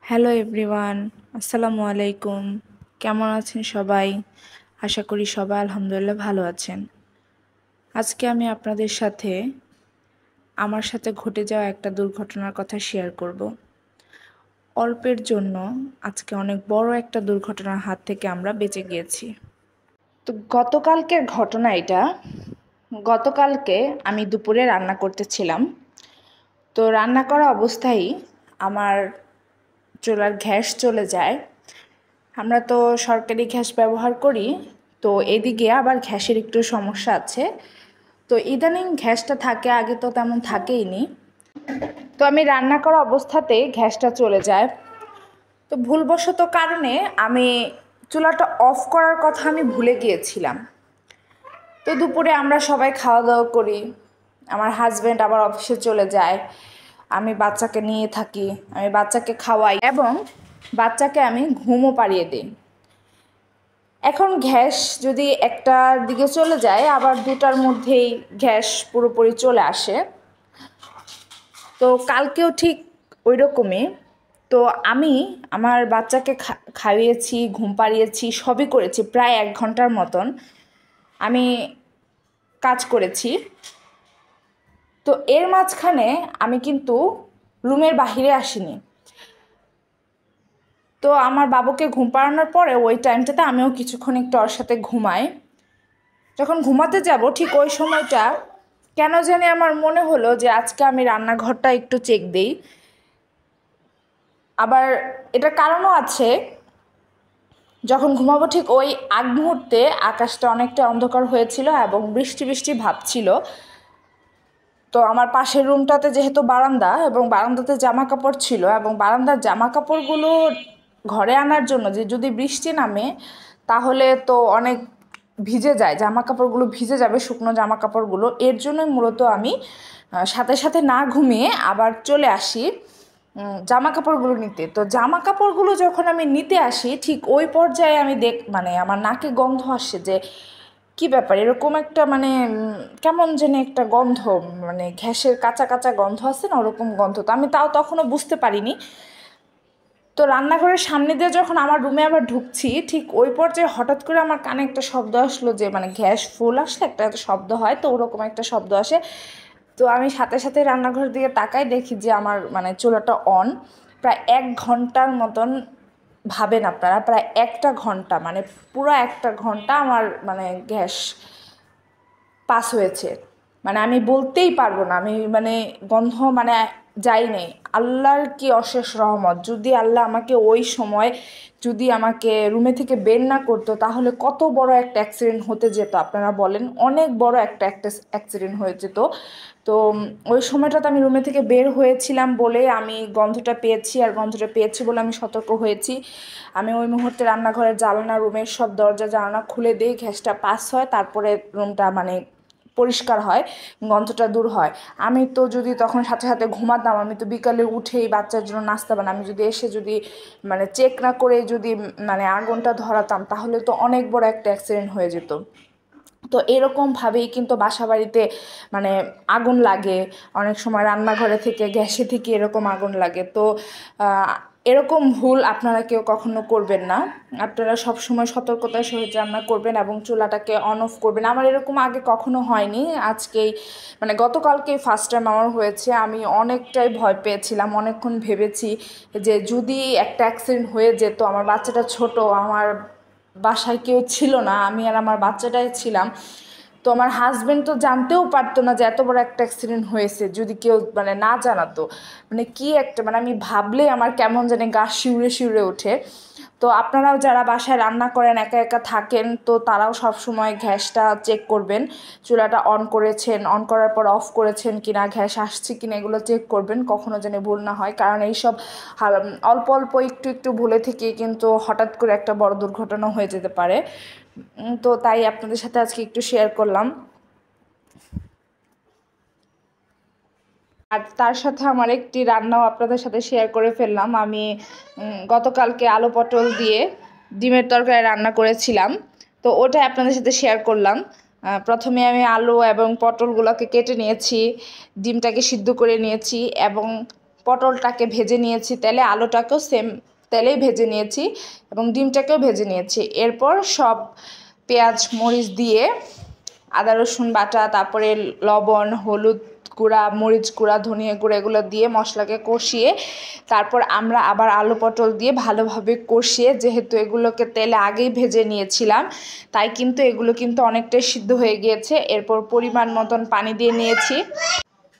Hello everyone, আসসালামু আলাইকুম। কেমন আছেন সবাই? আশা করি সবাই আলহামদুলিল্লাহ ভালো আছেন। আজকে আমি আপনাদের সাথে আমার সাথে ঘটে যাওয়া একটা দুর্ঘটনার কথা শেয়ার করব। অল্পের জন্য আজকে অনেক বড় একটা দুর্ঘটনার হাত থেকে আমরা বেঁচে গিয়েছি। তো গতকালকের ঘটনা এটা। গতকালকে আমি দুপুরে রান্না করতেছিলাম। তো রান্না করা অবস্থায় আমার চুলার গ্যাস চলে যায়। আমরা তো সরকারি গ্যাস ব্যবহার করি, তো এদিকে আবার গ্যাসের একটু সমস্যা আছে। তো ইদানিং গ্যাসটা থাকে, আগে তো তেমন থাকেই নি। তো আমি রান্না করা অবস্থাতেই গ্যাসটা চলে যায়। তো ভুলবশত কারণে আমি চুলাটা অফ করার কথা আমি ভুলে গিয়েছিলাম। তো দুপুরে আমরা সবাই খাওয়া দাওয়া করি, আমার হাজব্যান্ড আবার অফিসে চলে যায়, আমি বাচ্চাকে নিয়ে থাকি, আমি বাচ্চাকে খাওয়াই এবং বাচ্চাকে আমি ঘুমও পাড়িয়ে দিই। এখন গ্যাস যদি একটার দিকে চলে যায়, আবার দুটার মধ্যেই গ্যাস পুরোপুরি চলে আসে। তো কালকেও ঠিক ওই রকমই। তো আমি আমার বাচ্চাকে খাইয়েছি, ঘুম পাড়িয়েছি, সবই করেছি, প্রায় 1 ঘন্টার মতন আমি কাজ করেছি। তো এর মাঝখানে আমি কিন্তু রুমের বাহিরে আসিনি। তো আমার বাবুকে ঘুম পাড়ানোর পরে ওই টাইমটাতে আমিও কিছুক্ষণ একটু ওর সাথে ঘুমাই। যখন ঘুমাতে যাব ঠিক ওই সময়টা কেন জানি আমার মনে হলো যে আজকে আমি রান্নাঘরটা একটু চেক দেই। আবার এটার কারণও আছে, যখন ঘুমাবো ঠিক ওই আগ মুহূর্তে আকাশটা অনেকটা অন্ধকার হয়েছিল এবং বৃষ্টি বৃষ্টি ভাব ছিল। তো আমার পাশের রুমটাতে যেহেতু বারান্দা, এবং বারান্দাতে জামা কাপড় ছিল, এবং বারান্দার জামা কাপড়গুলো ঘরে আনার জন্য যে যদি বৃষ্টি নামে তাহলে তো অনেক ভিজে যায়, জামা কাপড়গুলো ভিজে যাবে, শুকনো জামা কাপড়গুলো। এর জন্যই মূলত আমি সাথে সাথে না ঘুমিয়ে আবার চলে আসি জামা কাপড়গুলো নিতে। তো জামা কাপড়গুলো যখন আমি নিতে আসি ঠিক ওই পর্যায়ে আমি মানে আমার নাকে গন্ধ আসে যে কি ব্যাপার, এরকম একটা মানে কেমন যেন একটা গন্ধ, মানে গ্যাসের কাঁচা কাঁচা গন্ধ আছে না, ওরকম গন্ধ। তো আমি তাও তখনও বুঝতে পারিনি। তো রান্নাঘরের সামনে দিয়ে যখন আমার রুমে আবার ঢুকছি ঠিক ওই পর্যায়ে হঠাৎ করে আমার কানে একটা শব্দ আসলো, যে মানে গ্যাস ফুল আসলে একটা শব্দ হয়, তো ওরকম একটা শব্দ আসে। তো আমি সাথে সাথে রান্নাঘর দিকে তাকাই, দেখি যে আমার মানে চুলাটা অন। প্রায় 1 ঘন্টার মতন, ভাবেন আপনারা, প্রায় 1টা ঘন্টা, মানে পুরো 1টা ঘন্টা আমার মানে গ্যাস পাস হয়েছে। মানে আমি বলতেই পারবো না, আমি মানে গন্ধ মানে যাই নেই। আল্লাহর কি অশেষ রহমত, যদি আল্লাহ আমাকে ওই সময় যদি আমাকে রুমে থেকে বের না করতো তাহলে কত বড় একটা অ্যাক্সিডেন্ট হতে যেত আপনারা বলেন, অনেক বড় একটা অ্যাক্সিডেন্ট হয়ে যেত। তো ওই সময়টাতে আমি রুমে থেকে বের হয়েছিলাম বলে আমি গন্ধটা পেয়েছি, আর গন্ধটা পেয়েছি বলে আমি সতর্ক হয়েছি। আমি ওই মুহূর্তে রান্নাঘরের জানলা, রুমের সব দরজা জানলা খুলে দিই, গ্যাসটা পাস হয়, তারপরে রুমটা মানে পরিষ্কার হয়, গন্ধটা দূর হয়। আমি তো যদি তখন সাথে সাথে ঘুমাতাম, আমি তো বিকালে উঠেই বাচ্চার জন্য নাস্তা বানাই, আমি যদি এসে যদি মানে চেক না করে যদি মানে আগুনটা ধরাতাম তাহলে তো অনেক বড় একটা অ্যাক্সিডেন্ট হয়ে যেত। তো এরকমভাবেই কিন্তু বাসা বাড়িতে মানে আগুন লাগে, অনেক সময় রান্নাঘরে থেকে গ্যাসে থেকে এরকম আগুন লাগে। তো এরকম ভুল আপনারা কেউ কখনো করবেন না। আপনারা সবসময় সতর্কতার সহিত রান্না করবেন এবং চুলাটাকে অন অফ করবেন। আমার এরকম আগে কখনো হয়নি, আজকেই মানে গতকালকেই ফার্স্ট টাইম আমার হয়েছে। আমি অনেকটাই ভয় পেয়েছিলাম, অনেকক্ষণ ভেবেছি যে যদি একটা অ্যাক্সিডেন্ট হয়ে যেত, আমার বাচ্চাটা ছোট, আমার বাসায় কেউ ছিল না, আমি আর আমার বাচ্চাটাই ছিলাম। তো আমার হাজবেন্ড তো জানতেও পারতো না যে এত বড় একটা অ্যাক্সিডেন্ট হয়েছে, যদি কেউ মানে না জানাতো। মানে কি একটা মানে আমি ভাবলে আমার কেমন জানি গা শিউরে শিউরে ওঠে। তো আপনারাও যারা বাসায় রান্না করেন, একা একা থাকেন, তো তারাও সব সময় গ্যাসটা চেক করবেন, চুলাটা অন করেছেন, অন করার পর অফ করেছেন কিনা, গ্যাস আসছে কিনা, এগুলো চেক করবেন, কখনো যেন ভুল না হয়। কারণ এইসব অল্প অল্প একটু একটু ভুলে থেকে কিন্তু হঠাৎ করে একটা বড় দুর্ঘটনা হয়ে যেতে পারে। তো তাই আপনাদের সাথে আজকে একটু শেয়ার করলাম। আর তার সাথে আমার একটি রান্নাও আপনাদের সাথে শেয়ার করে ফেললাম। আমি গতকালকে আলু পটল দিয়ে ডিমের তরকারি রান্না করেছিলাম, তো ওটাই আপনাদের সাথে শেয়ার করলাম। প্রথমে আমি আলু এবং পটলগুলোকে কেটে নিয়েছি, ডিমটাকে সিদ্ধ করে নিয়েছি, এবং পটলটাকে ভেজে নিয়েছি তেলে, আলুটাকেও সেম তেলেই ভেজে নিয়েছি এবং ডিমটাকেও ভেজে নিয়েছি। এরপর সব পেঁয়াজ মরিচ দিয়ে আদা রসুন বাটা, তারপরে লবণ, হলুদ গুঁড়া, মরিচ গুঁড়া, ধনিয়া গুঁড়া এগুলো দিয়ে মশলাকে কষিয়ে তারপর আমরা আবার আলু পটল দিয়ে ভালোভাবে কষিয়ে, যেহেতু এগুলোকে তেলে আগেই ভেজে নিয়েছিলাম তাই কিন্তু এগুলো কিন্তু অনেকটাই সিদ্ধ হয়ে গিয়েছে। এরপর পরিমাণ মতন পানি দিয়ে নিয়েছি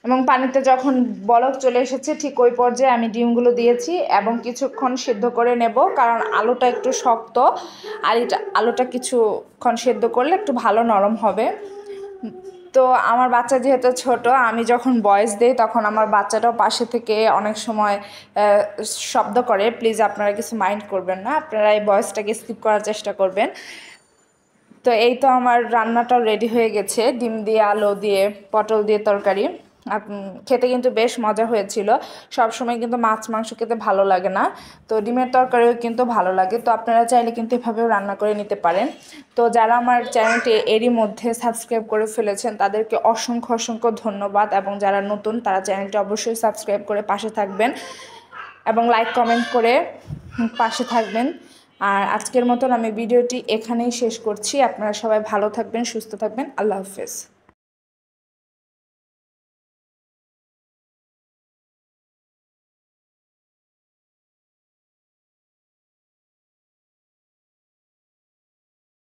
এবং পানিতে যখন বলক চলে এসেছে ঠিক ওই পর্যায়ে আমি ডিমগুলো দিয়েছি এবং কিছুক্ষণ সিদ্ধ করে নেব, কারণ আলুটা একটু শক্ত আর আলুটা কিছুক্ষণ সিদ্ধ করলে একটু ভালো নরম হবে। তো আমার বাচ্চা যেহেতু ছোট, আমি যখন ভয়েস দিই তখন আমার বাচ্চাটাও পাশে থেকে অনেক সময় শব্দ করে, প্লিজ আপনারা কিছু মাইন্ড করবেন না, আপনারা এই ভয়েসটাকে স্কিপ করার চেষ্টা করবেন। তো এই তো আমার রান্নাটাও রেডি হয়ে গেছে, ডিম দিয়ে আলু দিয়ে পটল দিয়ে তরকারি। খেতে কিন্তু বেশ মজা হয়েছিল। সবসময় কিন্তু মাছ মাংস খেতে ভালো লাগে না, তো ডিমের তরকারিও কিন্তু ভালো লাগে। তো আপনারা চাইলে কিন্তু এভাবেও রান্না করে নিতে পারেন। তো যারা আমার চ্যানেলটি এরই মধ্যে সাবস্ক্রাইব করে ফেলেছেন তাদেরকে অসংখ্য অসংখ্য ধন্যবাদ, এবং যারা নতুন তারা চ্যানেলটি অবশ্যই সাবস্ক্রাইব করে পাশে থাকবেন এবং লাইক কমেন্ট করে পাশে থাকবেন। আর আজকের মতন আমি ভিডিওটি এখানেই শেষ করছি। আপনারা সবাই ভালো থাকবেন, সুস্থ থাকবেন। আল্লাহ হাফেজ।